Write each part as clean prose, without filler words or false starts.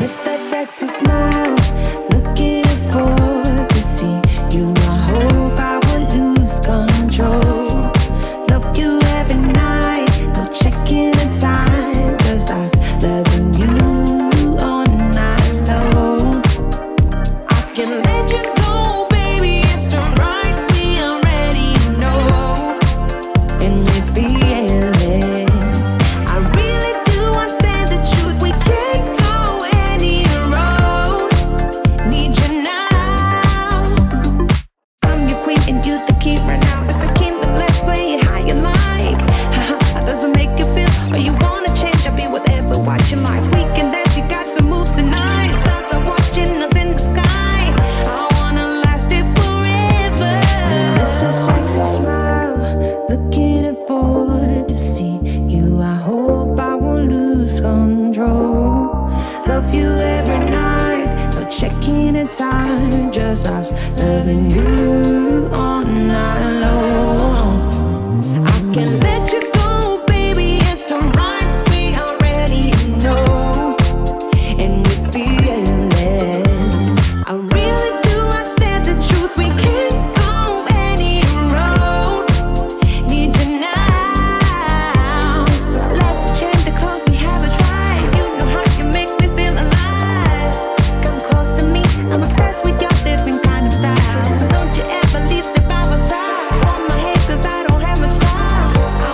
Miss that sexy smile, looking forward to see you. I hope I will lose control. Love you every night, no checking the time, just us loving you all night long. I can let you go, baby, it's the right we already know, and we feel it. I really do, I said the truth, we can't go any road. Need you now. I'm your queen and you the king right now. It's a kingdom, let's play it how you like. Haha, doesn't make you feel, or you wanna change, I'll be whatever, what you like. We can dance, you got to move tonight. Stars are watching us in the sky. I wanna last it forever. It's a sexy smile, looking forward to see you. I hope I won't lose control. Love you every night, no checking the time, just us loving you all night long. I can let you go, baby, it's the right we already know, and we feel it. I really do, I said the truth, we can't go any road. Need you now. Let's change the clothes, we have a drive. You know how you make me feel alive. Come close to me, I'm obsessed with your different kind of style. Don't you ever leave, step by my side. On my head, cause I don't have much time. I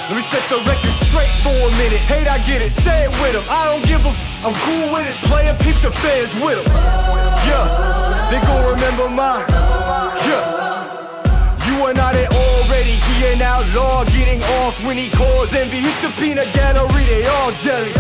Let me set the record straight for a minute. Hate, I get it, say it with them. I don't give a I'm cool with it. Playin', peep the fans with them. Yeah, they gon' remember mine. Yeah, you are not it already. He an outlaw, getting off when he calls envy. Hit the peanut gallery, they all jelly.